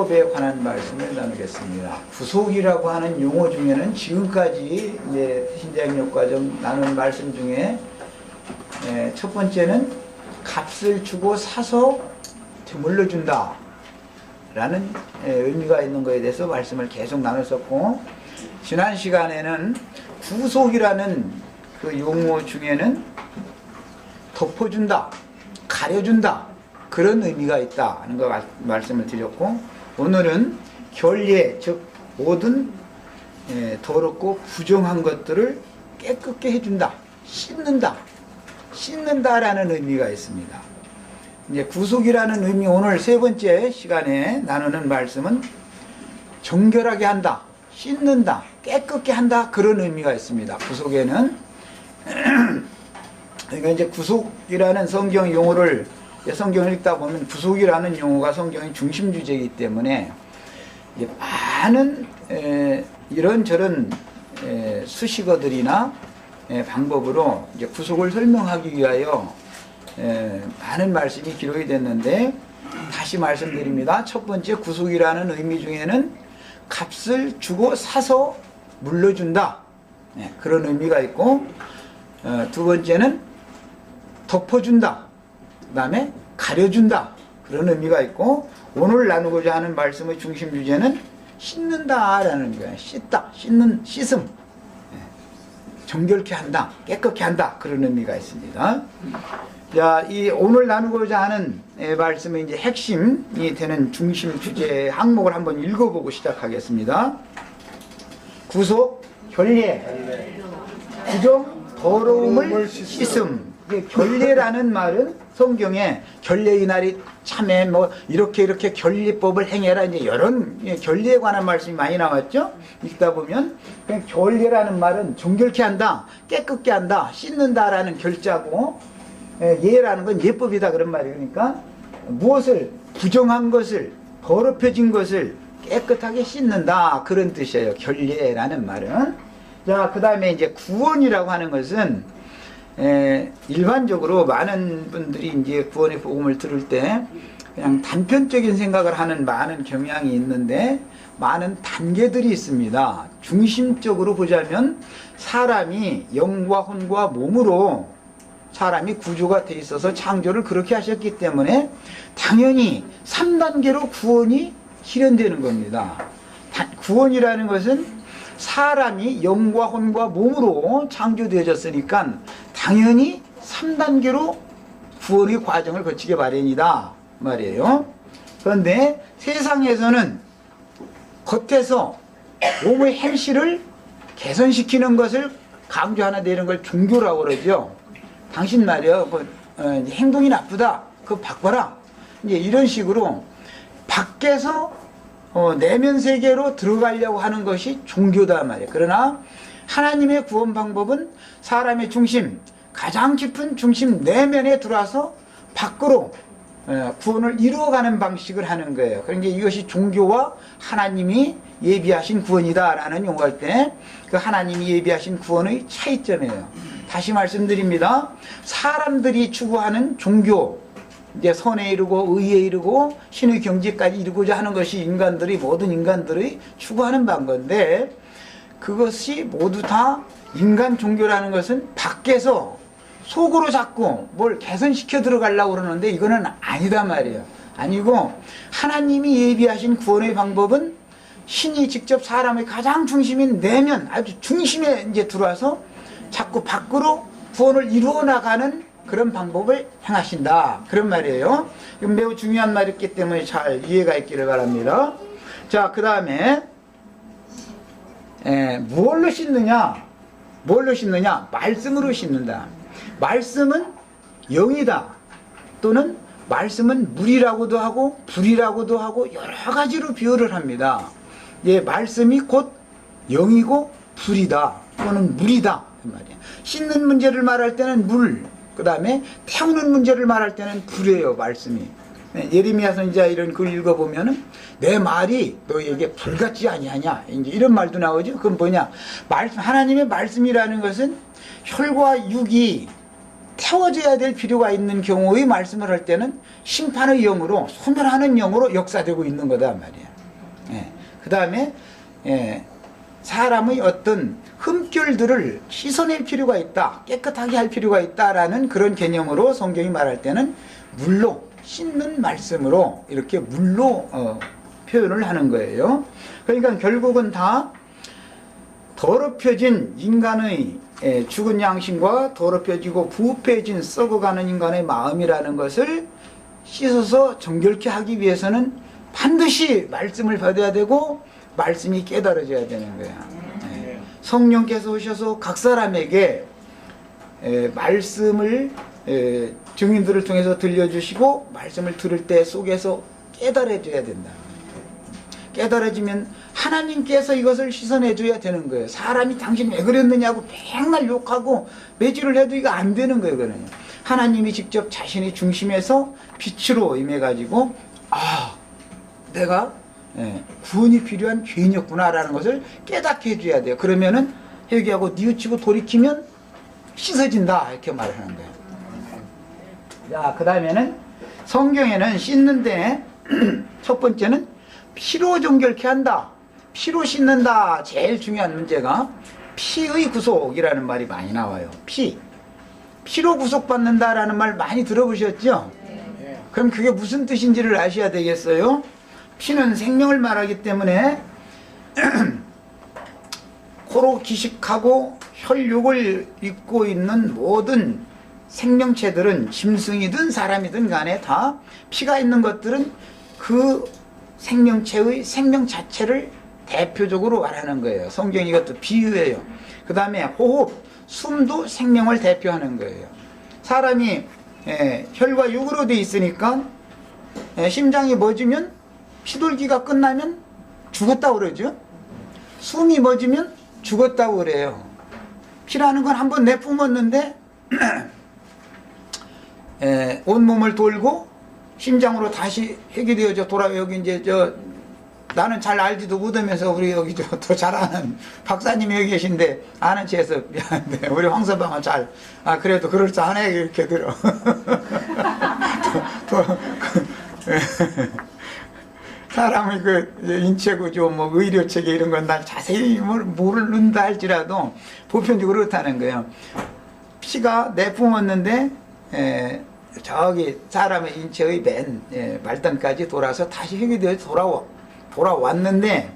구속법에 관한 말씀을 나누겠습니다. 구속이라고 하는 용어 중에는 지금까지 이제 신자임력과정 나눈 말씀 중에 첫 번째는 값을 주고 사서 되물러준다 라는 의미가 있는 것에 대해서 말씀을 계속 나눴었고, 지난 시간에는 구속이라는 그 용어 중에는 덮어준다, 가려준다 그런 의미가 있다 하는 거 말씀을 드렸고, 오늘은 결례, 즉 모든 더럽고 부정한 것들을 깨끗게 해준다, 씻는다라는 의미가 있습니다. 이제 구속이라는 의미, 오늘 세 번째 시간에 나누는 말씀은 정결하게 한다, 씻는다, 깨끗게 한다 그런 의미가 있습니다. 구속에는 그러니까 이제 구속이라는 성경 용어를 성경을 읽다 보면 구속이라는 용어가 성경의 중심 주제이기 때문에 많은 이런저런 수식어들이나 방법으로 이제 구속을 설명하기 위하여 많은 말씀이 기록이 됐는데, 다시 말씀드립니다. 첫 번째, 구속이라는 의미 중에는 값을 주고 사서 물러준다 그런 의미가 있고, 두 번째는 덮어준다, 그 다음에 가려준다 그런 의미가 있고, 오늘 나누고자 하는 말씀의 중심 주제는 씻는다라는 거예요. 씻음, 정결케 한다, 깨끗게 한다 그런 의미가 있습니다. 자, 이 오늘 나누고자 하는 말씀의 이제 핵심이 되는 중심 주제 항목을 한번 읽어보고 시작하겠습니다. 구속, 결례, 부정, 더러움을 씻음. 결례라는 말은 성경에 결례의 날이 참에 뭐 이렇게 결례법을 행해라, 이제 이런 결례에 관한 말씀이 많이 나왔죠. 읽다 보면 그냥 결례라는 말은 정결케 한다, 깨끗게 한다, 씻는다라는 결자고, 예라는 건 예법이다 그런 말이에요. 그러니까 무엇을, 부정한 것을, 더럽혀진 것을 깨끗하게 씻는다 그런 뜻이에요, 결례라는 말은. 자, 그 다음에 이제 구원이라고 하는 것은 일반적으로 많은 분들이 이제 구원의 복음을 들을 때 그냥 단편적인 생각을 하는 많은 경향이 있는데, 많은 단계들이 있습니다. 중심적으로 보자면 사람이 영과 혼과 몸으로 사람이 구조가 돼 있어서 창조를 그렇게 하셨기 때문에 당연히 3단계로 구원이 실현되는 겁니다. 구원이라는 것은 사람이 영과 혼과 몸으로 창조되어졌으니까 당연히 3단계로 구원의 과정을 거치게 마련이다 말이에요. 그런데 세상에서는 겉에서 몸의 행실을 개선시키는 것을 강조하나 되는 걸 종교라고 그러죠. 당신 말이야, 행동이 나쁘다, 그거 바꿔라, 이제 이런 식으로 밖에서 내면 세계로 들어가려고 하는 것이 종교다 말이에요. 그러나 하나님의 구원 방법은 사람의 중심, 가장 깊은 중심 내면에 들어와서 밖으로 구원을 이루어가는 방식을 하는 거예요. 그러니까 이것이 종교와 하나님이 예비하신 구원이다라는 용어할 때 그 하나님이 예비하신 구원의 차이점이에요. 다시 말씀드립니다. 사람들이 추구하는 종교, 이제 선에 이르고 의에 이르고 신의 경지까지 이루고자 하는 것이 모든 인간들의 추구하는 바인 건데, 그것이 모두 다 인간 종교라는 것은 밖에서 속으로 자꾸 뭘 개선시켜 들어가려고 그러는데 이거는 아니다 말이에요. 아니고 하나님이 예비하신 구원의 방법은 신이 직접 사람의 가장 중심인 내면, 아주 중심에 이제 들어와서 자꾸 밖으로 구원을 이루어 나가는 그런 방법을 행하신다 그런 말이에요. 이건 매우 중요한 말이기 때문에 잘 이해가 있기를 바랍니다. 자, 그 다음에 뭘로 씻느냐? 말씀으로 씻는다. 말씀은 영이다, 또는 말씀은 물이라고도 하고 불이라고도 하고 여러 가지로 비유를 합니다. 말씀이 곧 영이고 불이다 또는 물이다 그 말이에요. 씻는 문제를 말할 때는 물, 그 다음에 태우는 문제를 말할 때는 불이에요, 말씀이. 예레미야 선지자 이런 글 읽어보면은 내 말이 너에게 불같지 아니하냐, 이제 이런 말도 나오죠. 그건 뭐냐? 하나님의 말씀이라는 것은 혈과 육이 태워져야 될 필요가 있는 경우의 말씀을 할 때는 심판의 영으로, 소멸하는 영으로 역사되고 있는 거다 말이야. 그 다음에 사람의 어떤 흠결들을 씻어낼 필요가 있다, 깨끗하게 할 필요가 있다라는 그런 개념으로 성경이 말할 때는 물로 씻는 말씀으로 이렇게 물로 표현을 하는 거예요. 그러니까 결국은 다 더럽혀진 인간의 죽은 양심과 더럽혀지고 부패해진 썩어가는 인간의 마음이라는 것을 씻어서 정결케 하기 위해서는 반드시 말씀을 받아야 되고 말씀이 깨달아져야 되는 거야. 성령께서 오셔서 각 사람에게 말씀을 증인들을 통해서 들려주시고 말씀을 들을 때 속에서 깨달아져야 된다. 깨달아지면 하나님께서 이것을 씻어내줘야 되는 거예요. 사람이 당신 왜 그랬느냐고 맨날 욕하고 매질을 해도 이거 안 되는 거예요. 그거는요. 하나님이 직접 자신의 중심에서 빛으로 임해가지고 내가 구원이 필요한 죄인이었구나라는 것을 깨닫게 해줘야 돼요. 그러면은 회개하고 뉘우치고 돌이키면 씻어진다 이렇게 말을 하는 거예요. 자, 그 다음에는 성경에는 씻는데 첫 번째는 피로 정결케 한다. 피로 씻는다. 제일 중요한 문제가 피의 구속이라는 말이 많이 나와요. 피로 구속받는다라는 말 많이 들어보셨죠? 그럼 그게 무슨 뜻인지를 아셔야 되겠어요? 피는 생명을 말하기 때문에 코로 기식하고 혈육을 입고 있는 모든 생명체들은 짐승이든 사람이든 간에 다 피가 있는 것들은 그 생명체의 생명 자체를 대표적으로 말하는 거예요. 성경이 이것도 비유예요. 그 다음에 호흡, 숨도 생명을 대표하는 거예요. 사람이 혈과 육으로 돼 있으니까 심장이 멎으면 피돌기가 끝나면 죽었다고 그러죠. 숨이 멎으면 죽었다고 그래요. 피라는 건 한번 내뿜었는데 온몸을 돌고 심장으로 다시 해결되어져 돌아요. 여기 이제 나는 잘 알지도 못하면서 우리 여기 더 잘 아는 박사님이 여기 계신데 아는 체해서 미안한데 우리 황서방은 그래도 그럴싸하네 이렇게 들어. 사람의 그 인체구조, 뭐 의료체계 이런 건 난 자세히 모른다 할지라도 보편적으로 그렇다는 거예요. 피가 내뿜었는데 저기 사람의 인체의 맨 말단까지 돌아서 다시 해결되어 돌아왔는데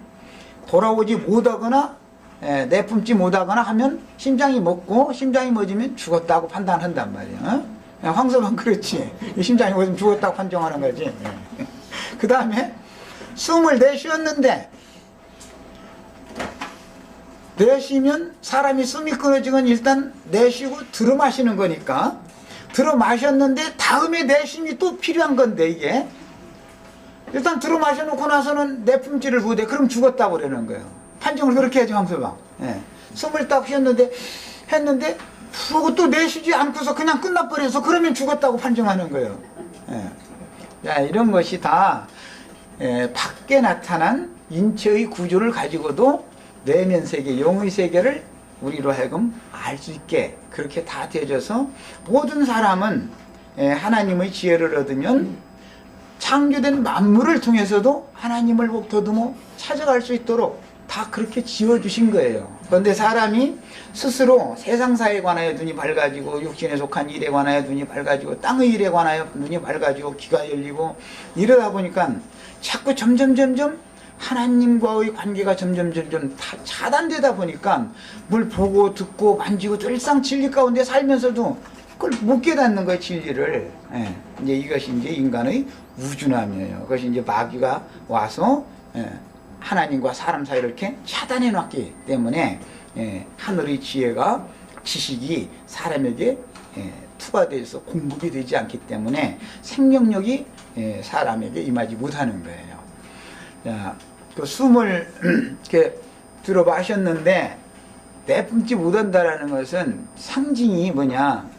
돌아오지 못하거나 내뿜지 못하거나 하면 심장이 멎고 심장이 멎으면 죽었다고 판단한단 말이야. 황소방 그렇지. 심장이 멎으면 죽었다고 판정하는 거지. 그 다음에 숨을 내쉬었는데 내쉬면 사람이 숨이 끊어지건 일단 내쉬고 들어 마시는 거니까 들어 마셨는데 다음에 내쉼이 또 필요한 건데 이게 일단 들어 마셔놓고 나서는 내뿜지를 못해. 그럼 죽었다고 그러는 거예요. 판정을 그렇게 해야지 황소방. 숨을 딱 쉬었는데 했는데 그러고 또 내쉬지 않고서 그냥 끝나버려서 그러면 죽었다고 판정하는 거예요. 야, 이런 것이 다 밖에 나타난 인체의 구조를 가지고도 내면 세계, 영의 세계를 우리로 하여금 알 수 있게 그렇게 다 되어져서 모든 사람은 하나님의 지혜를 얻으면 창조된 만물을 통해서도 하나님을 더듬어 찾아갈 수 있도록 다 그렇게 지어주신 거예요. 그런데 사람이 스스로 세상사에 관하여 눈이 밝아지고 육신에 속한 일에 관하여 눈이 밝아지고 땅의 일에 관하여 눈이 밝아지고 귀가 열리고 이러다 보니까 자꾸 점점 하나님과의 관계가 점점 차단되다 보니까 뭘 보고 듣고 만지고 일상 진리 가운데 살면서도 그걸 못 깨닫는 거예요, 진리를. 이제 이것이 이제 인간의 우준함이에요. 그것이 이제 마귀가 와서 하나님과 사람 사이를 이렇게 차단해 놨기 때문에 하늘의 지혜가 지식이 사람에게 투과돼서 공급이 되지 않기 때문에 생명력이 사람에게 임하지 못하는 거예요. 자, 그 숨을 이렇게 들어 마셨는데 내뿜지 못한다라는 것은 상징이 뭐냐?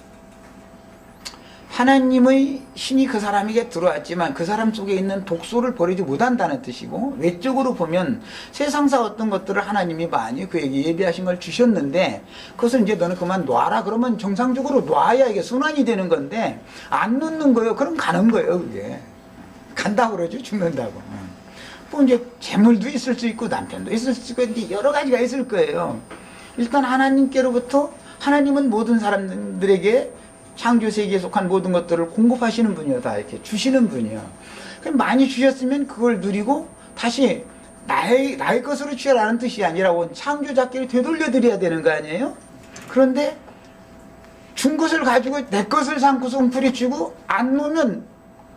하나님의 신이 그 사람에게 들어왔지만 그 사람 속에 있는 독소를 버리지 못한다는 뜻이고, 외적으로 보면 세상사 어떤 것들을 하나님이 많이 그에게 예비하신 걸 주셨는데 그것을 이제 너는 그만 놔라 그러면 정상적으로 놔야 이게 순환이 되는 건데 안 놓는 거예요. 그럼 가는 거예요. 그게 간다고 그러죠. 죽는다고. 뭐 이제 재물도 있을 수 있고 남편도 있을 수 있고 이제 여러 가지가 있을 거예요. 일단 하나님께로부터 하나님은 모든 사람들에게 창조 세계에 속한 모든 것들을 공급하시는 분이요. 다 이렇게 주시는 분이요. 그럼 많이 주셨으면 그걸 누리고 다시 나의 것으로 취하라는 뜻이 아니라 온 창조자께 되돌려 드려야 되는 거 아니에요? 그런데 준 것을 가지고 내 것을 삼고서 웅크리치고 안 놓으면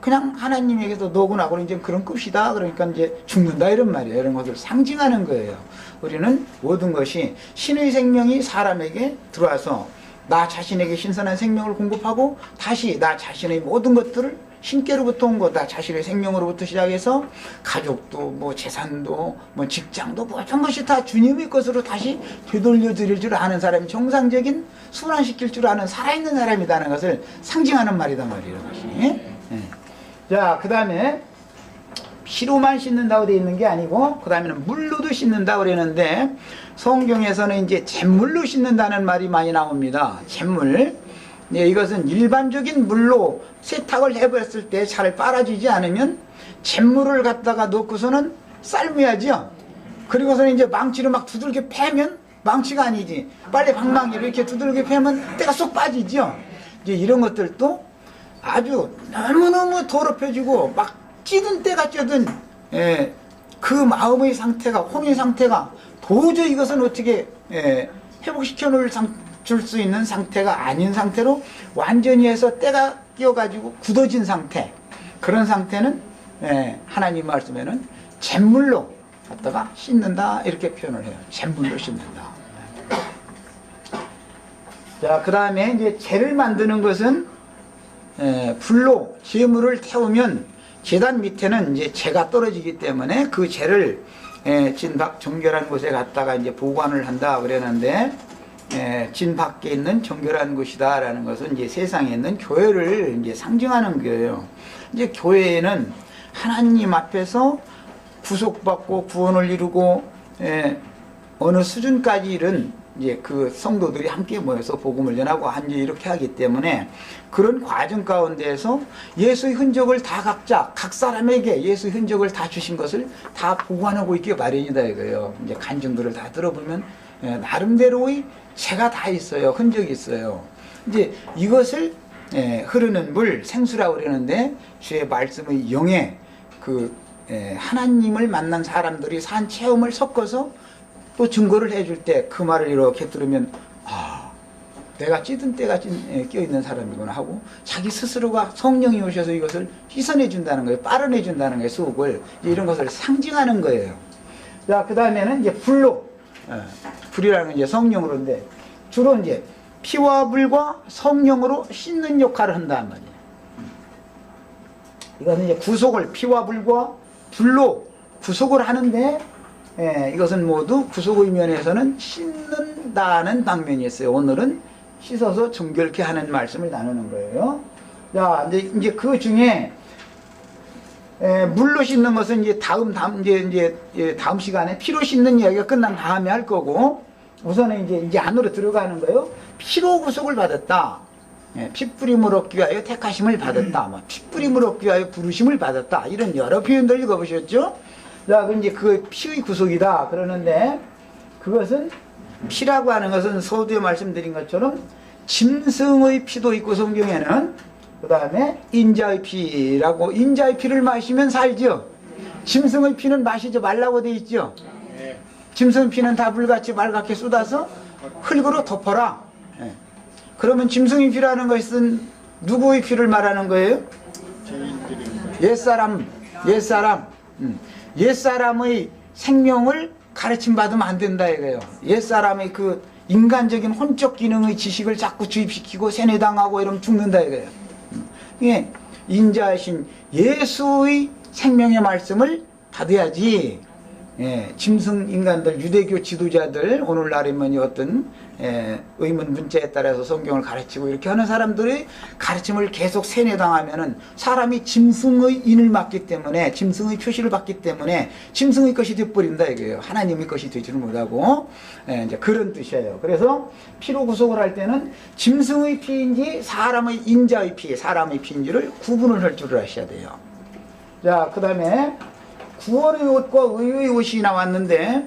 그냥 하나님에게도 노구나. 그럼 이제 그런 끝이다. 그러니까 이제 죽는다 이런 말이에요. 이런 것을 상징하는 거예요. 우리는 모든 것이 신의 생명이 사람에게 들어와서 나 자신에게 신선한 생명을 공급하고 다시 나 자신의 모든 것들을 신께로부터 온 것, 나 자신의 생명으로부터 시작해서 가족도 뭐 재산도 뭐 직장도 모든 것이 다 주님의 것으로 다시 되돌려 드릴 줄 아는 사람이 정상적인 순환시킬 줄 아는 살아있는 사람이라는 것을 상징하는 말이단 말이에요. 이것이. 자, 그 다음에 피로만 씻는다고 되어 있는 게 아니고 그 다음에는 물로도 씻는다고 그러는데 성경에서는 이제 잿물로 씻는다는 말이 많이 나옵니다. 잿물. 네, 이것은 일반적인 물로 세탁을 해봤을 때 잘 빨아지지 않으면 잿물을 갖다가 넣고서는 삶아야죠. 그리고서는 이제 망치로 막 두들겨 패면 망치가 아니지. 빨래 방망이로 이렇게 두들겨 패면 때가 쏙 빠지죠. 이제 이런 것들도 아주 너무너무 더럽혀지고 막 찌든 때가 찌든 그 마음의 상태가 혼의 상태가 도저히 이것은 어떻게 회복시켜 놓을 줄 수 있는 상태가 아닌 상태로 완전히 해서 때가 끼어가지고 굳어진 상태, 그런 상태는 하나님 말씀에는 잿물로 갖다가 씻는다 이렇게 표현을 해요. 잿물로 씻는다. 자, 그 다음에 이제 재를 만드는 것은 불로 재물을 태우면 제단 밑에는 이제 재가 떨어지기 때문에 그 재를 진밖 정결한 곳에 갖다가 이제 보관을 한다 그랬는데 진 밖에 있는 정결한 곳이다 라는 것은 이제 세상에 있는 교회를 이제 상징하는 거예요. 이제 교회에는 하나님 앞에서 구속받고 구원을 이루고 어느 수준까지 이른 이제 그 성도들이 함께 모여서 복음을 전하고 이제 이렇게 하기 때문에 그런 과정 가운데에서 예수의 흔적을 다 각자 각 사람에게 예수의 흔적을 다 주신 것을 다 보관하고 있기 마련이다 이거예요. 이제 간증들을 다 들어보면 나름대로의 재가 다 있어요. 흔적이 있어요. 이제 이것을 흐르는 물 생수라고 그러는데 주의 말씀의 영에 그 하나님을 만난 사람들이 산 체험을 섞어서 또 증거를 해줄 때 그 말을 이렇게 들으면 아, 내가 찌든 때가 껴있는 사람이구나 하고 자기 스스로가 성령이 오셔서 이것을 씻어내 준다는 거예요. 빨아내 준다는 거예요. 속을 이런 것을 상징하는 거예요. 자, 그 다음에는 이제 불로 불이라는 건 이제 성령으로인데 주로 이제 피와 불과 성령으로 씻는 역할을 한다는 말이에요. 이거는 이제 구속을 피와 불과 불로 구속을 하는데 이것은 모두 구속의 면에서는 씻는다는 방면이 있어요. 오늘은 씻어서 정결케 하는 말씀을 나누는 거예요. 자, 이제 그 중에 물로 씻는 것은 이제 다음 시간에 피로 씻는 이야기가 끝난 다음에 할 거고, 우선은 이제 안으로 들어가는 거예요. 피로 구속을 받았다. 핏부림을 얻기 위하여 택하심을 받았다. 핏부림을 얻기 위하여 부르심을 받았다. 이런 여러 표현들 읽어보셨죠? 자, 이제 그 피의 구속이다. 그러는데 그것은 피라고 하는 것은 서두에 말씀드린 것처럼 짐승의 피도 있고 성경에는 그 다음에 인자의 피라고 인자의 피를 마시면 살죠. 짐승의 피는 마시지 말라고 돼 있죠. 짐승 피는 다 불같이 말갛게 쏟아서 흙으로 덮어라. 그러면 짐승의 피라는 것은 누구의 피를 말하는 거예요? 옛사람의 생명을 가르침 받으면 안 된다 이거예요. 옛사람의 그 인간적인 혼적 기능의 지식을 자꾸 주입시키고 세뇌당하고 이러면 죽는다 이거예요. 이게 인자하신 예수의 생명의 말씀을 받아야지. 짐승 인간들, 유대교 지도자들, 오늘날이면 어떤 의문 문자에 따라서 성경을 가르치고 이렇게 하는 사람들의 가르침을 계속 세뇌당하면은 사람이 짐승의 인을 맡기 때문에, 짐승의 표시를 받기 때문에 짐승의 것이 되어버린다 이거예요. 하나님의 것이 되지를 못하고. 이제 그런 뜻이에요. 그래서 피로 구속을 할 때는 짐승의 피인지 사람의 인자의 피, 사람의 피인지를 구분을 할 줄을 아셔야 돼요. 자, 그 다음에 구원의 옷과 의의 옷이 나왔는데,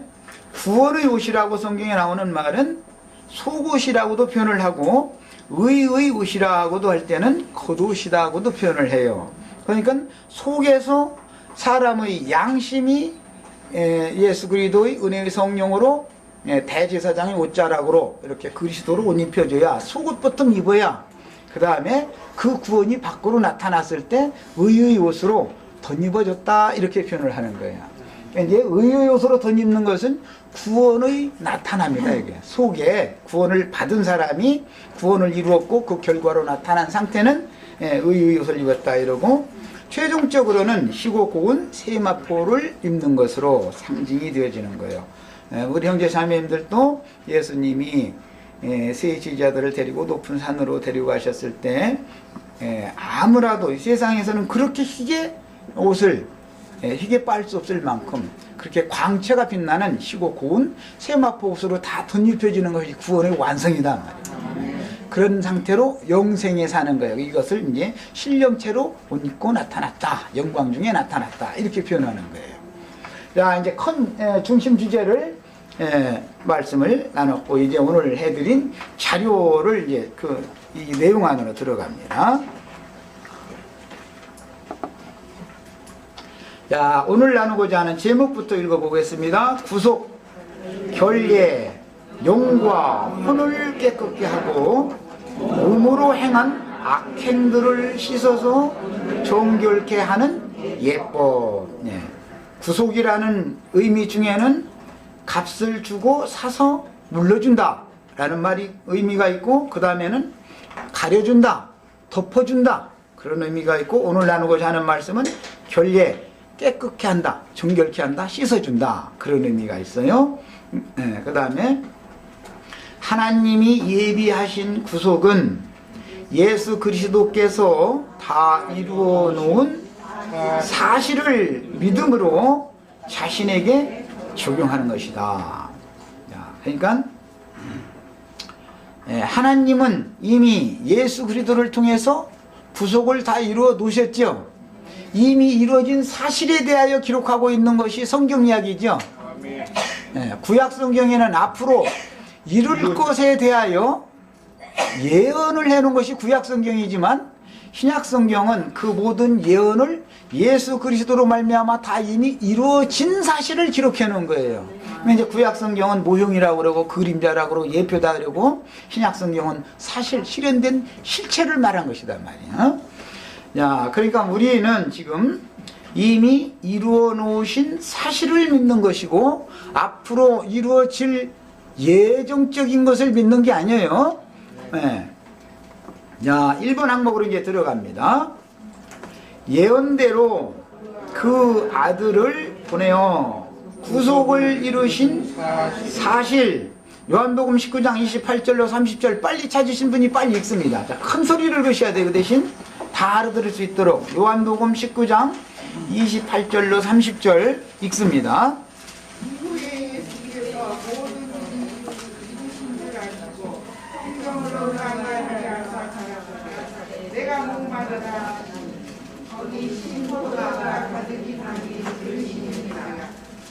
구원의 옷이라고 성경에 나오는 말은 속옷이라고도 표현을 하고, 의의 옷이라고도 할 때는 겉옷이라고도 표현을 해요. 그러니까 속에서 사람의 양심이 예수 그리스도의 은혜의 성령으로 대제사장의 옷자락으로 이렇게 그리스도로 옷 입혀줘야, 속옷부터 입어야 그 다음에 그 구원이 밖으로 나타났을 때 의의 옷으로 덧입어졌다, 이렇게 표현을 하는 거예요. 이제 의의 옷으로 덧입는 것은 구원의 나타납니다. 이게 속에 구원을 받은 사람이 구원을 이루었고 그 결과로 나타난 상태는 의의 옷을 입었다 이러고, 최종적으로는 희고 고운 세마포를 입는 것으로 상징이 되어지는 거예요. 우리 형제 자매님들도 예수님이 세 지자들을 데리고 높은 산으로 데리고 가셨을 때 아무라도 세상에서는 그렇게 희게 옷을 희게 빨 수 없을 만큼 그렇게 광채가 빛나는 희고 고운 세마포 옷으로 다 덧입혀지는 것이 구원의 완성이다 말이에요. 그런 상태로 영생에 사는 거예요. 이것을 이제 신령체로 옷 입고 나타났다, 영광 중에 나타났다, 이렇게 표현하는 거예요. 자, 이제 큰 중심 주제를 말씀을 나눴고, 이제 오늘 해드린 자료를 이제 이 내용 안으로 들어갑니다. 자, 오늘 나누고자 하는 제목부터 읽어보겠습니다. 구속, 결례, 용과 혼을 깨끗게 하고 몸으로 행한 악행들을 씻어서 정결케 하는 예법. 구속이라는 의미 중에는 값을 주고 사서 물러준다 라는 말이 의미가 있고, 그 다음에는 가려준다, 덮어준다, 그런 의미가 있고, 오늘 나누고자 하는 말씀은 결례, 깨끗게 한다, 정결케 한다, 씻어준다, 그런 의미가 있어요. 그 다음에 하나님이 예비하신 구속은 예수 그리스도께서 다 이루어 놓은 사실을 믿음으로 자신에게 적용하는 것이다. 그러니까 하나님은 이미 예수 그리스도를 통해서 구속을 다 이루어 놓으셨죠. 이미 이루어진 사실에 대하여 기록하고 있는 것이 성경 이야기죠. 구약 성경에는 앞으로 이룰 것에 대하여 예언을 해놓은 것이 구약 성경이지만, 신약 성경은 그 모든 예언을 예수 그리스도로 말미암아 다 이미 이루어진 사실을 기록해 놓은 거예요. 이제 구약 성경은 모형이라고 그러고 그림자라고 그러고 예표다 그러고, 신약 성경은 사실 실현된 실체를 말한 것이다 말이야. 자, 그러니까 우리는 지금 이미 이루어 놓으신 사실을 믿는 것이고, 앞으로 이루어질 예정적인 것을 믿는 게 아니에요. 자, 1번 항목으로 이제 들어갑니다. 예언대로 그 아들을 보내어 구속을 이루신 사실. 요한복음 19장 28절로 30절 빨리 찾으신 분이 빨리 읽습니다. 자, 큰 소리를 읽으셔야 돼요. 그 대신 다 알아들을 수 있도록 요한복음 19장 28절로 30절 읽습니다. 내가 목마르다 거기 신포도가 가득히 담긴 그릇이니라.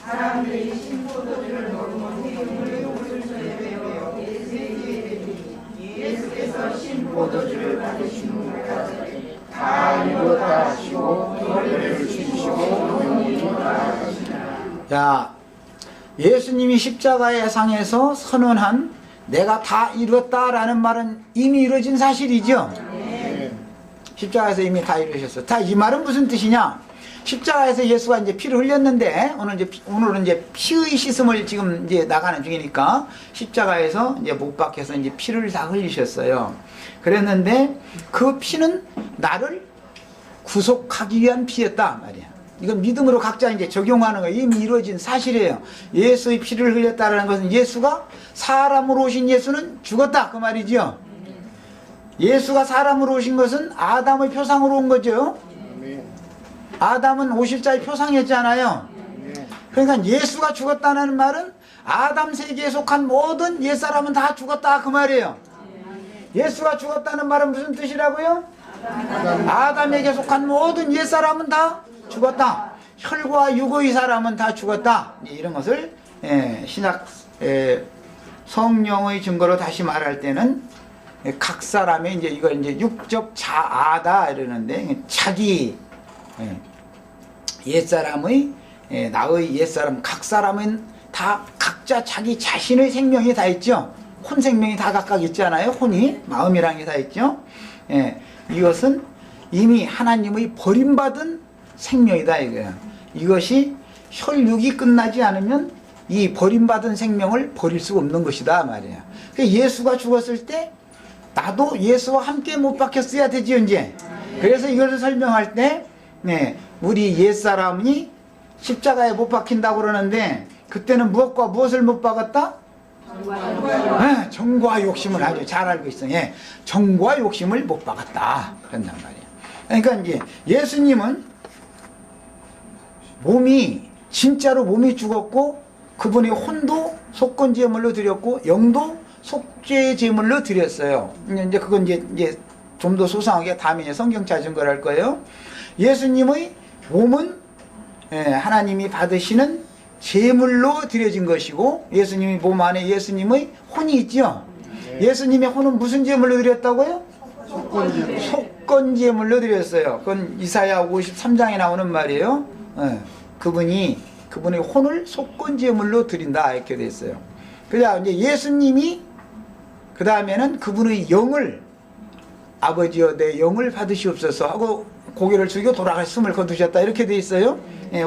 사람들이 신포도주를 먹으면 해물의 옷을 베어 예수에게 베니 예수께서 신포도주를 받으신 것까지 다 이루었다 하시고 결례를 지시고 영원히 돌아가시니라. 자, 예수님이 십자가의 상에서 선언한 내가 다 이뤘다라는 말은 이미 이루어진 사실이죠. 십자가에서 이미 다 이루셨어. 다 이 말은 무슨 뜻이냐? 십자가에서 예수가 이제 피를 흘렸는데, 오늘은 이제 피의 씻음을 지금 이제 나가는 중이니까 십자가에서 이제 못 박혀서 이제 피를 다 흘리셨어요. 그랬는데 그 피는 나를 구속하기 위한 피였다 말이야. 이건 믿음으로 각자 이제 적용하는 거예요. 이미 이루어진 사실이에요. 예수의 피를 흘렸다라는 것은 예수가 사람으로 오신 예수는 죽었다 그 말이죠. 예수가 사람으로 오신 것은 아담의 표상으로 온 거죠. 아담은 오실자의 표상이었잖아요. 그러니까 예수가 죽었다는 말은 아담 세계에 속한 모든 옛사람은 다 죽었다 그 말이에요. 예수가 죽었다는 말은 무슨 뜻이라고요? 아담에게 속한 모든 옛사람은 다 죽었다. 혈과 육의 사람은 다 죽었다. 이런 것을 신약 성령의 증거로 다시 말할 때는 각 사람의 이제 이걸 이제 육적 자아다 이러는데 자기 옛사람의 나의 옛사람 각 사람은 다 각자 자기 자신의 생명이 다 있죠. 혼 생명이 다 각각 있잖아요. 혼이 마음이라는 게 다 있죠. 이것은 이미 하나님의 버림받은 생명이다 이거야. 이것이 혈육이 끝나지 않으면 이 버림받은 생명을 버릴 수가 없는 것이다 말이야. 예수가 죽었을 때 나도 예수와 함께 못 박혔어야 되지 이제. 그래서 이것을 설명할 때 우리 옛사람이 십자가에 못 박힌다고 그러는데 그때는 무엇과 무엇을 못 박았다? 정과 욕심을 아주 잘 알고 있어. 정과 욕심을 못 박았다 그런단 말이야. 그러니까 이제 예수님은 몸이 진짜로 몸이 죽었고 그분의 혼도 속건 제물로 드렸고 영도 속죄 제물로 드렸어요. 이제 그건 이제 좀 더 소상하게 다음에 성경 찾은 걸 할 거예요. 예수님의 몸은 하나님이 받으시는 제물로 드려진 것이고 예수님의 몸 안에 예수님의 혼이 있죠. 예수님의 혼은 무슨 제물로 드렸다고요? 속건 제물로 드렸어요. 그건 이사야 53장에 나오는 말이에요. 그분의 혼을 속건 제물로 드린다 이렇게 돼 있어요. 그래야 이제 예수님이 그 다음에는 그분의 영을 아버지여 내 영을 받으시옵소서 하고 고개를 숙이고 돌아가심을 거두셨다 이렇게 돼 있어요.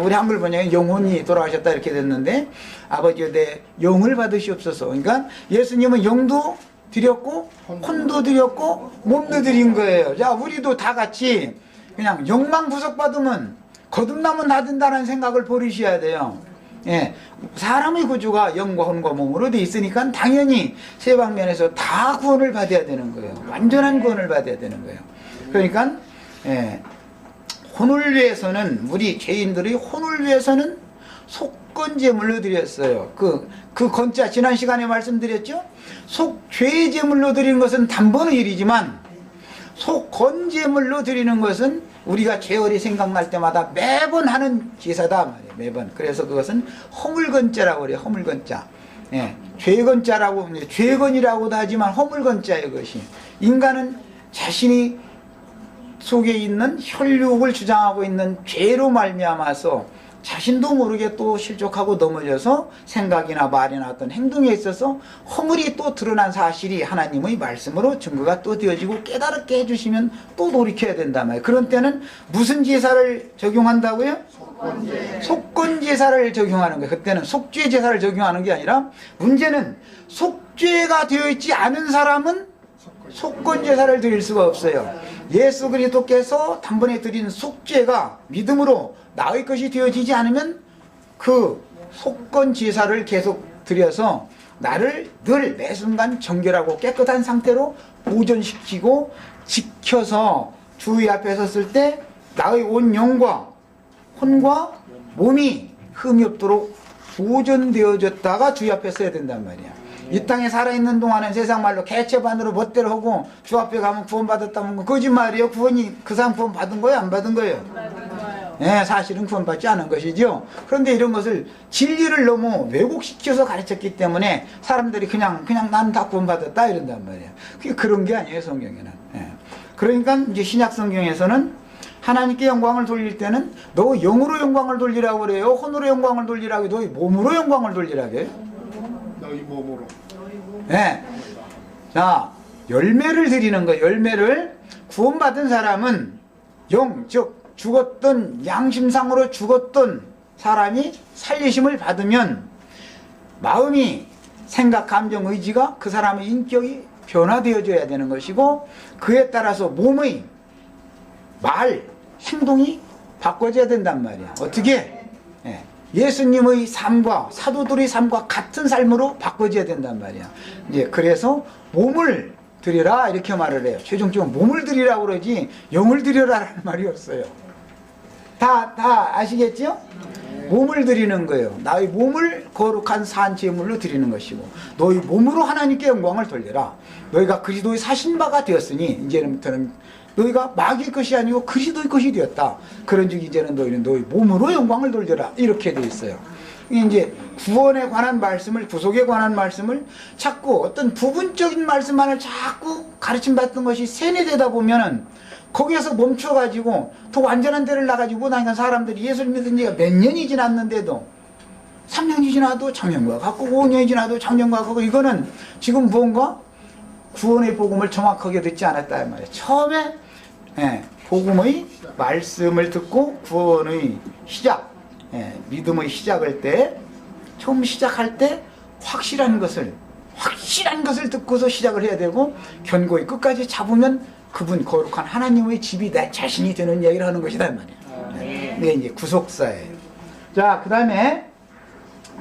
우리 한글 번역에 영혼이 돌아가셨다 이렇게 됐는데 아버지여 내 영을 받으시옵소서. 그러니까 예수님은 영도 드렸고 혼도 드렸고 몸도 드린 거예요. 자, 우리도 다 같이 그냥 영만 구속받으면 거듭나면 다 된다는 생각을 버리셔야 돼요. 사람의 구주가 영과 혼과 몸으로 돼 있으니까 당연히 세 방면에서 다 구원을 받아야 되는 거예요. 완전한 구원을 받아야 되는 거예요. 그러니까 혼을 위해서는 우리 죄인들의 혼을 위해서는 속건제물로 드렸어요. 그 건자 지난 시간에 말씀드렸죠. 속죄 제물로 드리는 것은 단번의 일이지만 속건제물로 드리는 것은 우리가 죄월이 생각날 때마다 매번 하는 제사다 말이에요. 매번. 그래서 그것은 허물건자라고 그래요. 허물건자. 죄건자라고 죄건이라고도 하지만 허물건자예요. 그것이. 인간은 자신이 속에 있는 혈육을 주장하고 있는 죄로 말미암아서 자신도 모르게 또 실족하고 넘어져서 생각이나 말이나 어떤 행동에 있어서 허물이 또 드러난 사실이 하나님의 말씀으로 증거가 또 되어지고 깨달게 해주시면 또 돌이켜야 된단 말이에요. 그런 때는 무슨 제사를 적용한다고요? 속건 제사를 적용하는 거예요. 그때는 속죄 제사를 적용하는 게 아니라 문제는 속죄가 되어 있지 않은 사람은 속건 제사를 드릴 수가 없어요. 예수 그리스도께서 단번에 드린 속죄가 믿음으로 나의 것이 되어지지 않으면 그 속건 제사를 계속 드려서 나를 늘 매순간 정결하고 깨끗한 상태로 보존시키고 지켜서 주의 앞에 섰을 때 나의 온 영과 혼과 몸이 흠이 없도록 보존되어졌다가 주의 앞에 서야 된단 말이야. 이 땅에 살아있는 동안은 세상 말로 개체반으로 멋대로 하고 주 앞에 가면 구원받았다는 건 거짓말이에요. 구원이 그 사람 구원 받은 거예요? 안 받은 거예요? 사실은 구원받지 않은 것이죠. 그런데 이런 것을 진리를 너무 왜곡시켜서 가르쳤기 때문에 사람들이 그냥 난 다 구원받았다 이런단 말이에요. 그게 그런 게 아니에요. 성경에는. 그러니까 이제 신약 성경에서는 하나님께 영광을 돌릴 때는 너 영으로 영광을 돌리라고 그래요? 혼으로 영광을 돌리라고 해요? 너 몸으로 영광을 돌리라고 해요? 너희 몸으로. 자, 열매를 드리는 거예요. 열매를. 구원받은 사람은 영, 즉 죽었던 양심상으로 죽었던 사람이 살리심을 받으면 마음이 생각, 감정, 의지가 그 사람의 인격이 변화되어져야 되는 것이고 그에 따라서 몸의 말, 행동이 바꿔져야 된단 말이야. 어떻게? 예수님의 삶과 사도들의 삶과 같은 삶으로 바꿔져야 된단 말이야. 이제 그래서 몸을 드리라 이렇게 말을 해요. 최종적으로 몸을 드리라고 그러지 영을 드려라라는 말이 없어요. 다 아시겠죠? 몸을 드리는 거예요. 나의 몸을 거룩한 산 제물로 드리는 것이고 너희 몸으로 하나님께 영광을 돌려라. 너희가 그리스도의 사신 바가 되었으니 이제부터는 너희가 마귀의 것이 아니고 그리스도의 것이 되었다. 그런즉 이제는 너희는 너희 몸으로 영광을 돌려라. 이렇게 돼 있어요. 이제 구원에 관한 말씀을, 구속에 관한 말씀을 자꾸 어떤 부분적인 말씀만을 자꾸 가르침 받던 것이 세뇌되다 보면은 거기에서 멈춰가지고 더 완전한 데를 나가지고 나니까 사람들이 예수를 믿은 지가 몇 년이 지났는데도 3년이 지나도 작년과 같고 5년이 지나도 작년과 같고, 이거는 지금 무언가 구원의 복음을 정확하게 듣지 않았다 말이에요. 처음에 복음의 말씀을 듣고 구원의 시작, 믿음의 시작할 때, 처음 시작할 때 확실한 것을 듣고서 시작을 해야 되고, 견고히 끝까지 잡으면 그분 거룩한 하나님의 집이 내 자신이 되는 이야기를 하는 것이다 말이에요. 이게 이제 구속사예요. 자, 그 다음에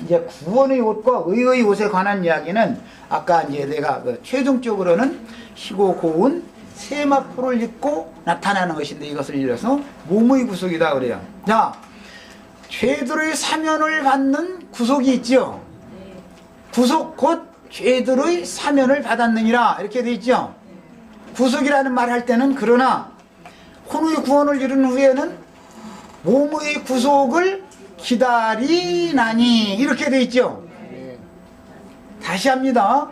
이제 구원의 옷과 의의 옷에 관한 이야기는 아까 이제 내가 최종적으로는 희고 고운 세마포를 입고 나타나는 것인데, 이것을 이어서 몸의 구속이다 그래요. 자, 죄들의 사면을 받는 구속이 있죠. 구속 곧 죄들의 사면을 받았느니라 이렇게 돼 있죠. 구속이라는 말 할 때는 그러나 혼의 구원을 이룬 후에는 몸의 구속을 기다리나니 이렇게 돼 있죠. 다시 합니다.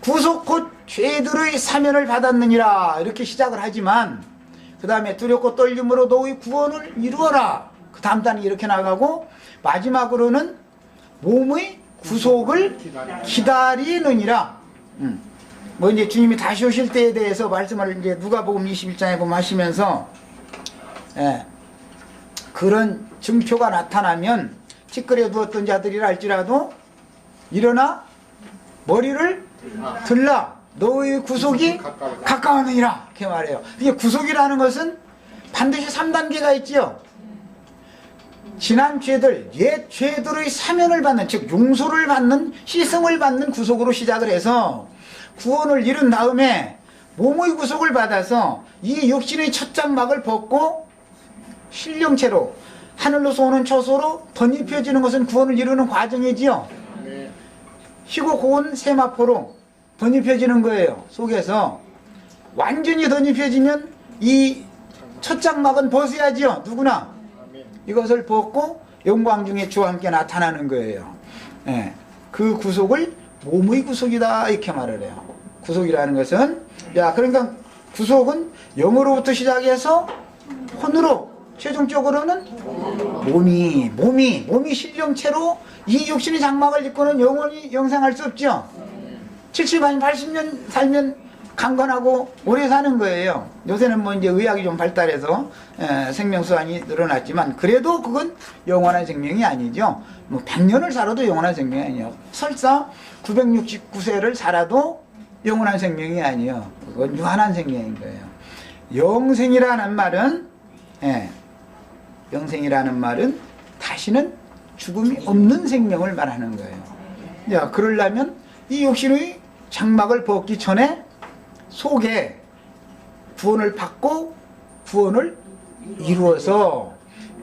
구속 곧 죄들의 사면을 받았느니라 이렇게 시작을 하지만, 그 다음에 두렵고 떨림으로 너의 구원을 이루어라, 그 다음 단이 이렇게 나가고, 마지막으로는 몸의 구속을 기다리느니라. 뭐 이제 주님이 다시 오실 때에 대해서 말씀을 이제 누가복음 21장에 보면 하시면서, 그런 증표가 나타나면 찌끄려 두었던 자들이라 할지라도 일어나 머리를 들라, 너의 구속이 가까웠느니라 이렇게 말해요. 이게 구속이라는 것은 반드시 3단계가 있지요. 지난 죄들, 옛 죄들의 사면을 받는, 즉 용서를 받는, 희생을 받는 구속으로 시작을 해서 구원을 이룬 다음에 몸의 구속을 받아서 이 육신의 첫 장막을 벗고 신령체로 하늘로서 오는 초소로 덧입혀지는 것은 구원을 이루는 과정이지요. 희고 고운 세마포로 덧입혀지는 거예요. 속에서 완전히 덧입혀지면 이 첫 장막은 벗어야지요. 누구나 이것을 벗고 영광 중에 주와 함께 나타나는 거예요. 그 구속을 몸의 구속이다 이렇게 말을 해요. 구속이라는 것은, 야, 그러니까 구속은 영으로부터 시작해서 혼으로, 최종적으로는 몸이 신령체로 이 육신의 장막을 입고는 영원히 영생할 수 없죠. 70, 아니 80년 살면 강건하고 오래 사는 거예요. 요새는 뭐 이제 의학이 좀 발달해서 생명수완이 늘어났지만, 그래도 그건 영원한 생명이 아니죠. 뭐 100년을 살아도 영원한 생명이 아니에요. 설사 969세를 살아도 영원한 생명이 아니에요. 그건 유한한 생명인 거예요. 영생이라는 말은, 영생이라는 말은 다시는 죽음이 없는 생명을 말하는 거예요. 야, 그러려면 이 육신의 장막을 벗기 전에 속에 구원을 받고 구원을 이루어서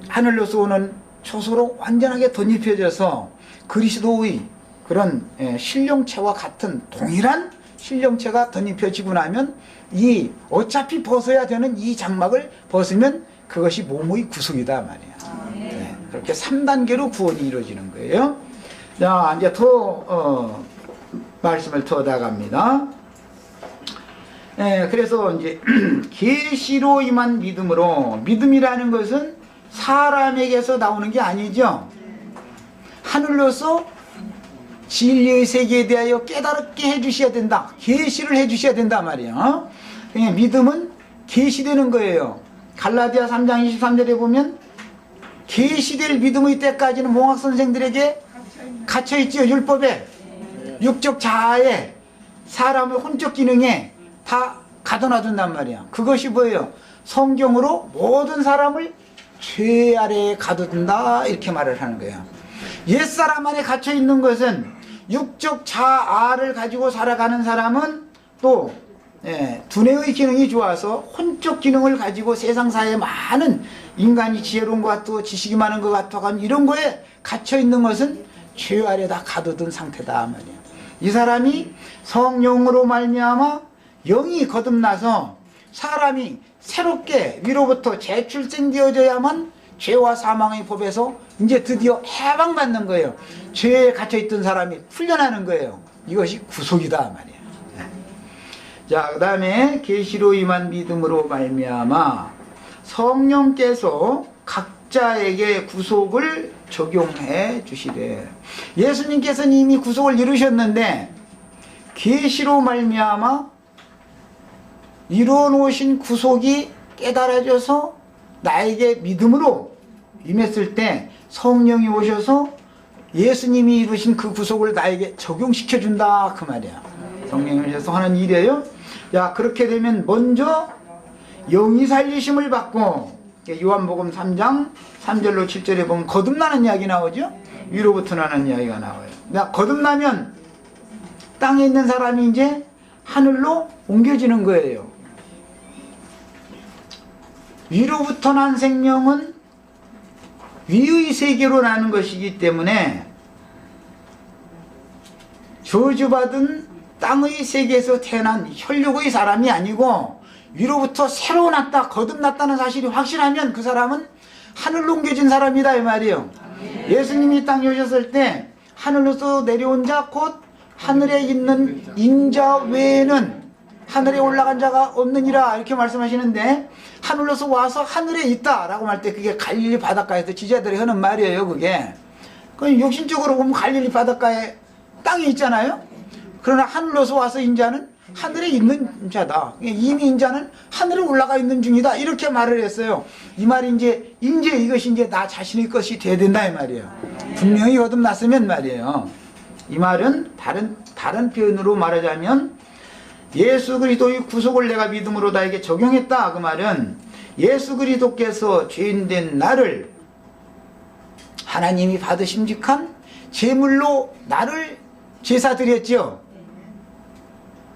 하늘로서 오는 초소로 완전하게 덧입혀져서 그리스도의 그런 신령체와 같은 동일한 신령체가 덧입혀지고 나면, 이 어차피 벗어야 되는 이 장막을 벗으면 그것이 몸의 구속이다 말이야. 그렇게 3단계로 구원이 이루어지는 거예요. 자, 이제 더 말씀을 더 나갑니다. 그래서 이제 계시로 임한 믿음으로, 믿음이라는 것은 사람에게서 나오는 게 아니죠. 하늘로서 진리의 세계에 대하여 깨닫게 해주셔야 된다. 계시를 해주셔야 된다 말이야. 믿음은 계시되는 거예요. 갈라디아 3장 23절에 보면 계시될 믿음의 때까지는 몽학 선생들에게 갇혀있지요. 율법에, 육적 자아에, 사람의 혼적 기능에 다 가둬놔둔단 말이야. 그것이 뭐예요? 성경으로 모든 사람을 죄 아래에 가둬둔다 이렇게 말을 하는 거예요. 옛사람 안에 갇혀있는 것은, 육적 자아를 가지고 살아가는 사람은 또 두뇌의 기능이 좋아서 혼적 기능을 가지고 세상사에 많은 인간이 지혜로운 것 같고 지식이 많은 것 같고 이런 거에 갇혀있는 것은 죄 아래 다 가둬둔 상태다 말이야. 이 사람이 성령으로 말미암아 영이 거듭나서 사람이 새롭게 위로부터 재출생되어져야만 죄와 사망의 법에서 이제 드디어 해방받는 거예요. 죄에 갇혀있던 사람이 풀려나는 거예요. 이것이 구속이다 말이에요. 자, 그 다음에 계시로 임한 믿음으로 말미암아 성령께서 각자에게 구속을 적용해 주시되, 예수님께서는 이미 구속을 이루셨는데 계시로 말미암아 이루어 놓으신 구속이 깨달아져서 나에게 믿음으로 임했을 때 성령이 오셔서 예수님이 이루신 그 구속을 나에게 적용시켜 준다 그 말이야. 성령이 오셔서 하는 일이에요. 야, 그렇게 되면 먼저 영이 살리심을 받고, 요한복음 3장 3절로 7절에 보면 거듭나는 이야기 나오죠. 위로부터 나는 이야기가 나와요. 야, 거듭나면 땅에 있는 사람이 이제 하늘로 옮겨지는 거예요. 위로부터 난 생명은 위의 세계로 나는 것이기 때문에 저주받은 땅의 세계에서 태어난 혈육의 사람이 아니고 위로부터 새로 났다, 거듭났다는 사실이 확실하면 그 사람은 하늘로 옮겨진 사람이다 이 말이에요. 예수님이 땅에 오셨을 때 하늘로서 내려온 자 곧 하늘에 있는 인자 외에는 하늘에 올라간 자가 없느니라 이렇게 말씀하시는데, 하늘로서 와서 하늘에 있다라고 할 때 그게 갈릴리 바닷가에서 지자들이 하는 말이에요. 그게 육신적으로 보면 갈릴리 바닷가에 땅이 있잖아요. 그러나 하늘로서 와서 인자는 하늘에 있는 자다. 이미 인자는 하늘에 올라가 있는 중이다. 이렇게 말을 했어요. 이 말이 이제 이것이 이제 나 자신의 것이 돼야 된다 이 말이에요. 분명히 거듭났으면 말이에요. 이 말은 다른 표현으로 말하자면 예수 그리스도의 구속을 내가 믿음으로 나에게 적용했다. 그 말은 예수 그리스도께서 죄인된 나를 하나님이 받으심직한 제물로 나를 제사 드렸지요.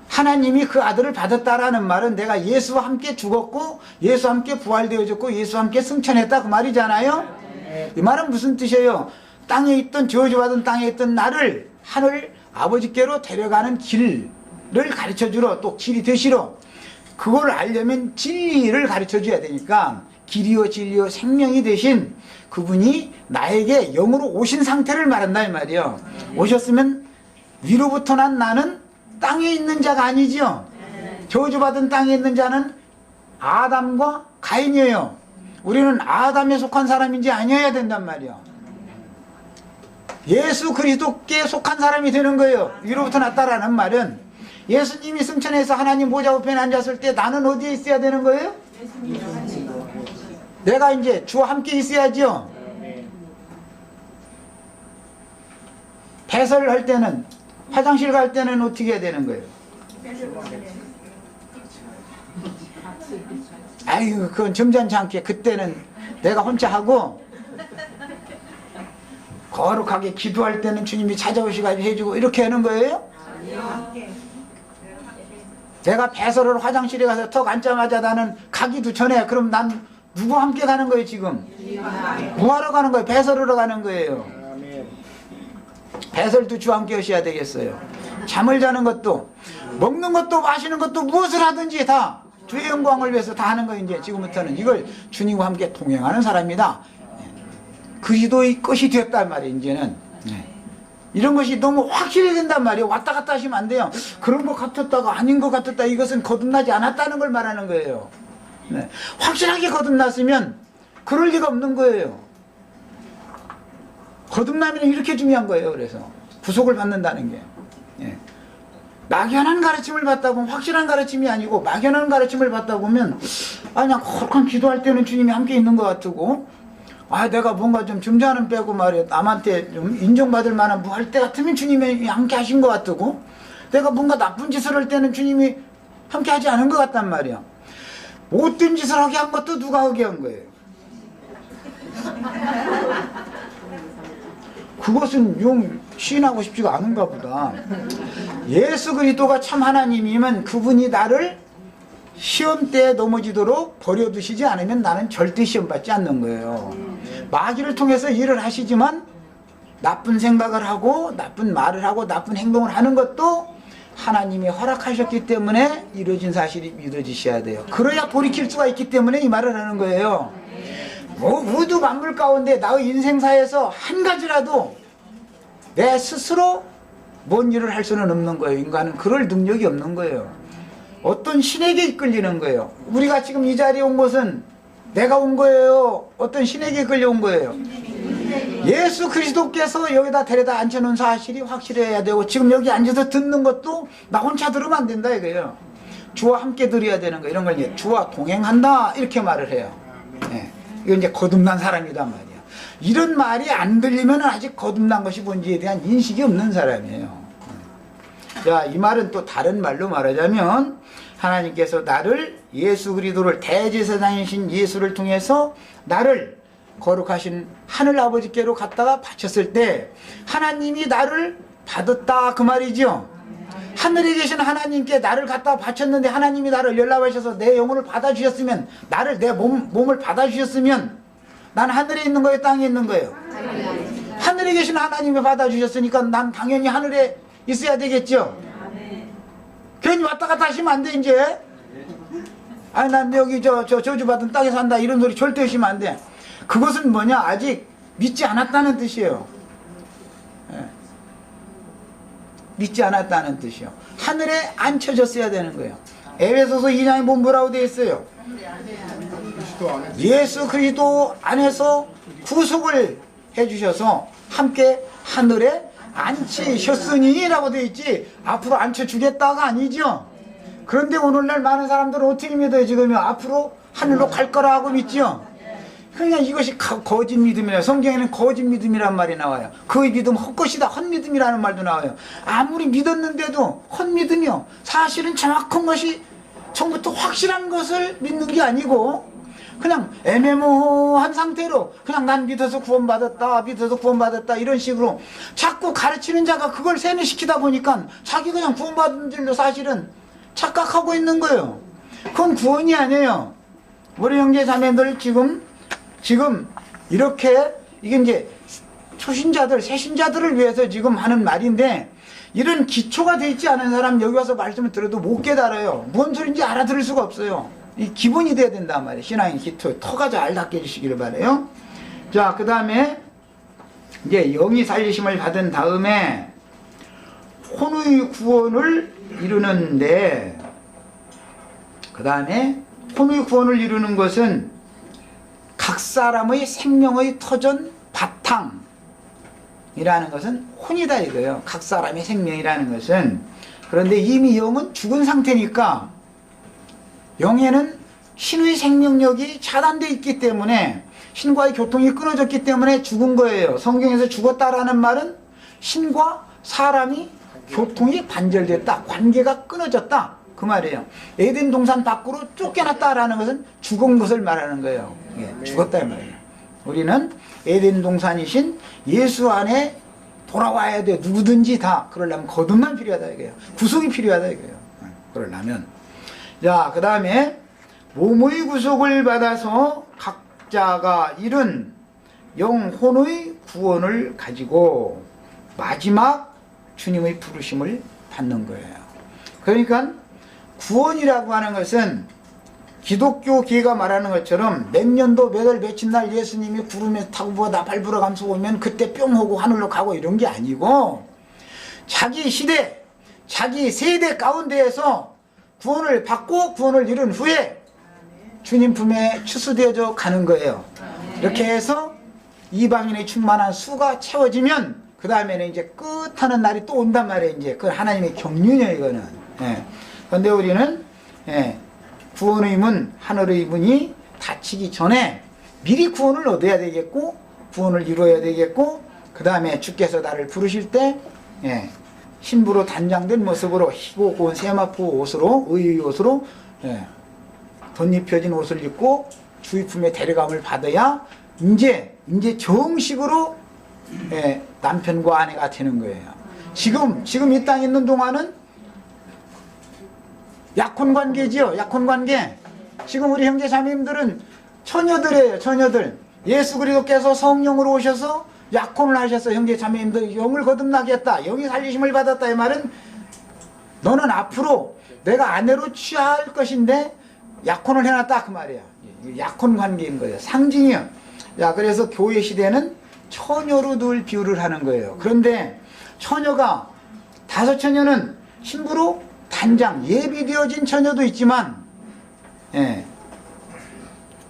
하나님이 그 아들을 받았다라는 말은 내가 예수와 함께 죽었고 예수와 함께 부활되어졌고 예수와 함께 승천했다 그 말이잖아요. 이 말은 무슨 뜻이에요? 땅에 있던, 저주받은 땅에 있던 나를 하늘 아버지께로 데려가는 길을 가르쳐주러, 또 길이 되시러, 그걸 알려면 진리를 가르쳐줘야 되니까 길이요 진리요 생명이 되신 그분이 나에게 영으로 오신 상태를 말한다 이 말이에요. 오셨으면 위로부터 난 나는 땅에 있는 자가 아니지요. 저주받은 땅에 있는 자는 아담과 가인이에요. 우리는 아담에 속한 사람인지 아니어야 된단 말이에요. 예수 그리스도께 속한 사람이 되는 거예요. 위로부터 났다라는 말은 예수님이 승천해서 하나님 보좌 우편에 앉았을 때 나는 어디에 있어야 되는 거예요? 내가 이제 주와 함께 있어야죠. 배설을 할 때는, 화장실 갈 때는 어떻게 해야 되는 거예요? 아유, 그건 점잖지 않게 그때는 내가 혼자 하고, 거룩하게 기도할 때는 주님이 찾아오시가지고 해주고 이렇게 하는 거예요? 내가 배설을 화장실에 가서 턱 앉자마자 나는 가기도 전에, 그럼 난 누구와 함께 가는 거예요 지금? 뭐하러 가는 거예요? 배설하러 가는 거예요. 배설도 주와 함께 하셔야 되겠어요. 잠을 자는 것도, 먹는 것도, 마시는 것도, 무엇을 하든지 다 주의 영광을 위해서 다 하는 거예요. 이제 지금부터는 이걸 주님과 함께 동행하는 사람이다. 그리스도의 것이 되었단 말이에요. 이제는 이런 것이 너무 확실히 된단 말이에요. 왔다 갔다 하시면 안 돼요. 그런 것 같았다가 아닌 것 같았다, 이것은 거듭나지 않았다는 걸 말하는 거예요. 확실하게 거듭났으면 그럴 리가 없는 거예요. 거듭나면 이렇게 중요한 거예요. 그래서 구속을 받는다는 게 막연한 가르침을 받다 보면, 확실한 가르침이 아니고 막연한 가르침을 받다 보면 그냥 거룩한 기도할 때는 주님이 함께 있는 것 같고, 내가 뭔가 좀 점잖은 빼고 말이야, 남한테 좀 인정받을 만한 뭐 할 때 같으면 주님이 함께 하신 것 같고, 내가 뭔가 나쁜 짓을 할 때는 주님이 함께 하지 않은 것 같단 말이야. 못된 짓을 하게 한 것도 누가 하게 한 거예요? 그것은 용 시인하고 싶지가 않은가 보다. 예수 그리스도가 참 하나님이면 그분이 나를 시험대에 넘어지도록 버려두시지 않으면 나는 절대 시험 받지 않는 거예요. 마귀를 통해서 일을 하시지만 나쁜 생각을 하고 나쁜 말을 하고 나쁜 행동을 하는 것도 하나님이 허락하셨기 때문에 이루어진 사실이 믿어지셔야 돼요. 그래야 돌이킬 수가 있기 때문에 이 말을 하는 거예요. 모두 만물 가운데 나의 인생사에서 한 가지라도 내 스스로 뭔 일을 할 수는 없는 거예요. 인간은 그럴 능력이 없는 거예요. 어떤 신에게 이끌리는 거예요. 우리가 지금 이 자리에 온 것은 내가 온 거예요? 어떤 신에게 이끌려 온 거예요? 예수 그리스도께서 여기다 데려다 앉혀놓은 사실이 확실해야 되고, 지금 여기 앉아서 듣는 것도 나 혼자 들으면 안 된다 이거예요. 주와 함께 들어야 되는 거, 이런 걸 이제 주와 동행한다 이렇게 말을 해요. 예. 이건 이제 거듭난 사람이란 말이야. 이런 말이 안 들리면 아직 거듭난 것이 뭔지에 대한 인식이 없는 사람이에요. 자, 이 말은 또 다른 말로 말하자면, 하나님께서 나를, 예수 그리스도를, 대제사장이신 예수를 통해서 나를 거룩하신 하늘 아버지께로 갖다가 바쳤을 때 하나님이 나를 받았다 그 말이죠. 하늘에 계신 하나님께 나를 갖다가 바쳤는데 하나님이 나를 연락하셔서 내 영혼을 받아주셨으면, 나를, 내 몸을 받아주셨으면 난 하늘에 있는 거예요, 땅에 있는 거예요? 하늘에 계신 하나님이 받아주셨으니까 난 당연히 하늘에 있어야 되겠죠. 괜히 왔다 갔다 하시면 안 돼 이제. 아니 난 여기 저주받은 땅에 산다 이런 소리 절대 하시면 안 돼. 그것은 뭐냐, 아직 믿지 않았다는 뜻이에요. 예. 믿지 않았다는 뜻이요. 하늘에 앉혀졌어야 되는 거예요. 에베소서 2장에 뭐라고 되어 있어요? 예수 그리스도 안에서 구속을 해주셔서 함께 하늘에 앉히셨으니 라고 되어 있지, 앞으로 앉혀주겠다가 아니죠. 그런데 오늘날 많은 사람들은 어떻게 믿어요? 지금요, 앞으로 하늘로 갈 거라고 믿죠. 그냥 이것이 거짓 믿음이에요. 성경에는 거짓 믿음이란 말이 나와요. 그 믿음 헛것이다, 헛믿음이라는 말도 나와요. 아무리 믿었는데도 헛믿음이요, 사실은 정확한 것이 처음부터 확실한 것을 믿는 게 아니고 그냥 애매모호한 상태로 그냥 난 믿어서 구원받았다, 믿어서 구원받았다 이런 식으로 자꾸 가르치는 자가 그걸 세뇌시키다 보니까 자기 그냥 구원받은 줄로 사실은 착각하고 있는 거예요. 그건 구원이 아니에요. 우리 형제 자매들 지금 이렇게, 이게 이제 초신자들, 새신자들을 위해서 지금 하는 말인데, 이런 기초가 되어 있지 않은 사람 여기 와서 말씀을 들어도 못 깨달아요. 뭔 소리인지 알아들을 수가 없어요. 이 기본이 돼야 된단 말이에요. 신앙의 기초, 터가 잘 닦여 주시기를 바라요. 자, 그 다음에 이제 영이 살리심을 받은 다음에 혼의 구원을 이루는데, 그 다음에 혼의 구원을 이루는 것은 각 사람의 생명의 터전 바탕이라는 것은 혼이다 이거예요. 각 사람의 생명이라는 것은. 그런데 이미 영은 죽은 상태니까 영에는 신의 생명력이 차단되어 있기 때문에, 신과의 교통이 끊어졌기 때문에 죽은 거예요. 성경에서 죽었다라는 말은 신과 사람이 교통이 반절됐다, 관계가 끊어졌다 그 말이에요. 에덴 동산 밖으로 쫓겨났다라는 것은 죽은 것을 말하는 거예요. 예, 죽었다 이 말이에요. 우리는 에덴 동산이신 예수 안에 돌아와야 돼요. 누구든지 다. 그러려면 거듭만 필요하다 이거예요. 구속이 필요하다 이거예요. 그러려면. 자, 그 다음에 몸의 구속을 받아서 각자가 이룬 영혼의 구원을 가지고 마지막 주님의 부르심을 받는 거예요. 그러니까 구원이라고 하는 것은 기독교계가 말하는 것처럼 몇 년도 몇 월 며칠 날 예수님이 구름에 타고 보다 밟으러 감서 오면 그때 뿅 하고 하늘로 가고 이런 게 아니고, 자기 시대, 자기 세대 가운데에서 구원을 받고 구원을 이룬 후에 주님 품에 추수되어져 가는 거예요. 이렇게 해서 이방인의 충만한 수가 채워지면 그 다음에는 이제 끝하는 날이 또 온단 말이에요. 이제 그 하나님의 경륜이에요 이거는. 예. 그런데 우리는 구원의 문, 하늘의 문이 닫히기 전에 미리 구원을 얻어야 되겠고, 구원을 이루어야 되겠고, 그 다음에 주께서 나를 부르실 때 신부로 단장된 모습으로 희고 고운 세마포 옷으로, 의의 옷으로 덧입혀진 옷을 입고 주의 품에 데려감을 받아야 이제 정식으로 남편과 아내가 되는 거예요. 지금 이 땅에 있는 동안은 약혼관계지요. 약혼관계. 지금 우리 형제 자매님들은 처녀들이에요. 처녀들. 예수 그리스도께서 성령으로 오셔서 약혼을 하셔서 형제 자매님들 영을 거듭나게 했다, 영이 살리심을 받았다 이 말은 너는 앞으로 내가 아내로 취할 것인데 약혼을 해놨다 그 말이야. 약혼 관계인 거예요. 상징이요. 야, 그래서 교회 시대는 처녀로 늘 비유를 하는 거예요. 그런데 처녀가 다섯 처녀는 신부로 단장 예비되어진 처녀도 있지만, 예,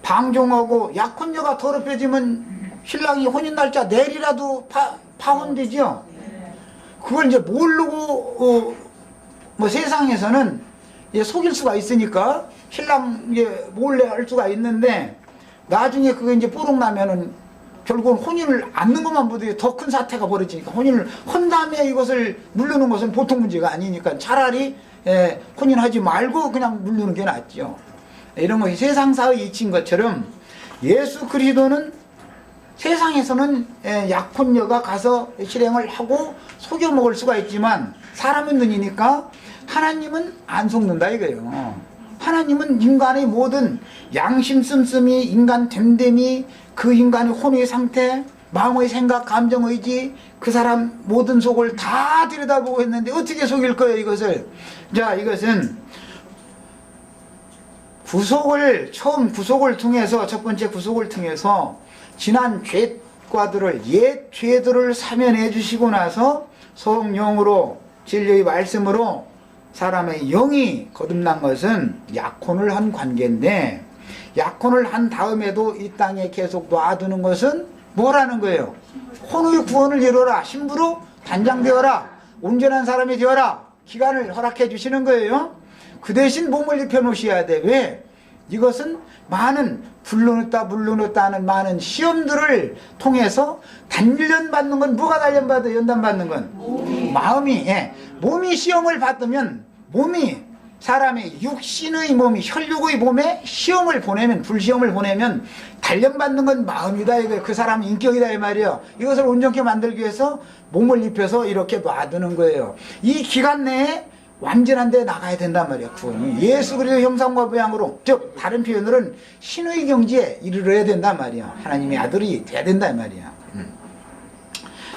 방종하고 약혼녀가 더럽혀지면 신랑이 혼인 날짜 내일이라도 파혼되죠. 그걸 이제 모르고 뭐 세상에서는 속일 수가 있으니까 신랑 이제 몰래 할 수가 있는데, 나중에 그게 이제 뽀록 나면은 결국은 혼인을 않는 것만 보더니 더 큰 사태가 벌어지니까, 혼인을 한 다음에 이것을 물르는 것은 보통 문제가 아니니까 차라리 혼인하지 말고 그냥 물르는 게 낫죠. 이런 것이 세상사의 이치인 것처럼 예수 그리스도는 세상에서는 약혼녀가 가서 실행을 하고 속여 먹을 수가 있지만, 사람은 눈이니까 하나님은 안 속는다 이거예요. 하나님은 인간의 모든 양심 씀씀이, 인간 됨됨이, 그 인간의 혼의 상태, 마음의 생각, 감정, 의지, 그 사람 모든 속을 다 들여다보고 했는데 어떻게 속일 거예요 이것을. 자, 이것은 처음 구속을 통해서, 첫 번째 구속을 통해서 지난 죄과들을, 옛 죄들을 사면해 주시고 나서 성령으로, 진리의 말씀으로 사람의 영이 거듭난 것은 약혼을 한 관계인데, 약혼을 한 다음에도 이 땅에 계속 놔두는 것은 뭐라는 거예요? 혼의 구원을 이루어라, 신부로 단장되어라, 온전한 사람이 되어라, 기간을 허락해 주시는 거예요. 그 대신 몸을 입혀 놓으셔야 돼. 왜? 이것은 많은 물러넣다 하는 많은 시험들을 통해서 단련받는 건, 뭐가 단련받아 연단받는 건? 마음이. 몸이 시험을 받으면, 몸이, 사람의 육신의 몸이, 혈육의 몸에 시험을 보내면, 불시험을 보내면 단련받는 건 마음이다 이거예요. 그 사람 인격이다 이 말이에요. 이것을 온전케 만들기 위해서 몸을 입혀서 이렇게 놔두는 거예요. 이 기간 내에 완전한 데 나가야 된단 말이야, 구원이. 예수 그리스도 형상과 모양으로, 즉 다른 표현으로는 신의 경지에 이르러야 된단 말이야. 하나님의 아들이 돼야 된다 이 말이야.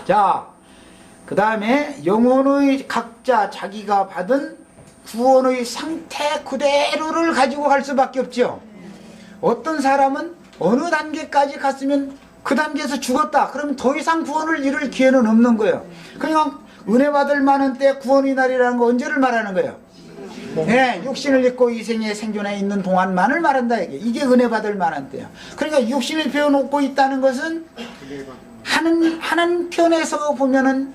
자, 그 다음에 영혼의 각자 자기가 받은 구원의 상태 그대로를 가지고 갈 수밖에 없죠. 어떤 사람은 어느 단계까지 갔으면 그 단계에서 죽었다, 그러면 더 이상 구원을 이룰 기회는 없는 거예요. 그냥 은혜 받을 만한 때 구원의 날이라는 거 언제를 말하는 거예요? 육신을 입고 이 생에 생존해 있는 동안만을 말한다 이게 은혜 받을 만한 때야. 그러니까 육신을 배워놓고 있다는 것은 하는 편에서 보면은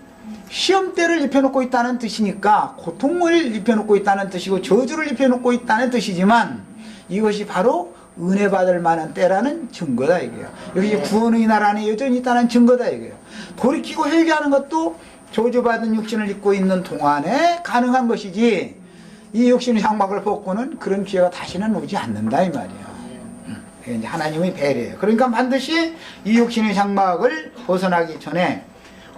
시험대를 입혀놓고 있다는 뜻이니까, 고통을 입혀놓고 있다는 뜻이고 저주를 입혀놓고 있다는 뜻이지만, 이것이 바로 은혜 받을 만한 때라는 증거다 이게요. 여기 구원의 날 안에 여전히 있다는 증거다 이게요. 돌이키고 회개하는 것도 저주받은 육신을 입고 있는 동안에 가능한 것이지, 이 육신의 장막을 벗고는 그런 기회가 다시는 오지 않는다 이 말이야. 이게 이제 하나님의 배려예요. 그러니까 반드시 이 육신의 장막을 벗어나기 전에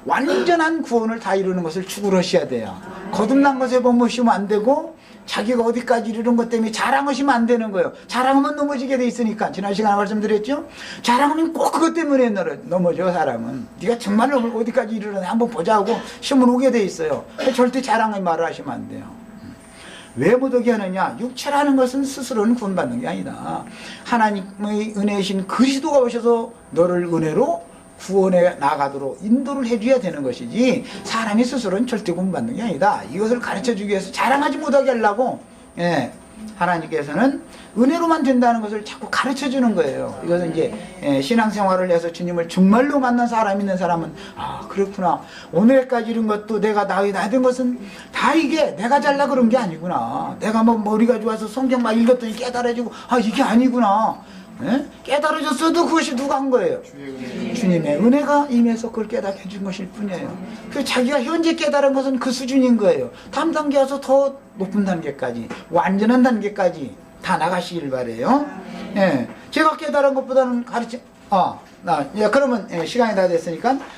완전한 구원을 다 이루는 것을 추구하셔야 돼요. 거듭난 것에 범하시면 안 되고, 자기가 어디까지 이르는 것 때문에 자랑하시면 안 되는 거예요. 자랑하면 넘어지게 돼 있으니까. 지난 시간에 말씀드렸죠? 자랑하면 꼭 그것 때문에 넘어져 사람은. 네가 정말 어디까지 이르느냐 한번 보자고 시험은 오게 돼 있어요. 절대 자랑의 말을 하시면 안 돼요. 왜 못오게 하느냐? 육체라는 것은 스스로는 구원받는 게 아니다. 하나님의 은혜이신 그리스도가 오셔서 너를 은혜로 구원에 나가도록 인도를 해줘야 되는 것이지, 사람이 스스로는 절대 구원받는 게 아니다. 이것을 가르쳐주기 위해서 자랑하지 못하게 하려고 하나님께서는 은혜로만 된다는 것을 자꾸 가르쳐주는 거예요. 이것은 이제 신앙생활을 해서 주님을 정말로 만난 사람 있는 사람은, 아 그렇구나, 오늘까지 이런 것도 내가 나된 것은 다 이게 내가 잘나 그런 게 아니구나, 내가 뭐 머리가 좋아서 성경 막 읽었더니 깨달아지고, 아 이게 아니구나. 깨달아졌어도 그것이 누가 한 거예요? 주님의 은혜가 임해서 그걸 깨닫게 해준 것일 뿐이에요. 그 자기가 현재 깨달은 것은 그 수준인 거예요. 다음 단계 와서 더 높은 단계까지, 완전한 단계까지 다 나가시길 바래요. 제가 깨달은 것보다는 그러면 시간이 다 됐으니까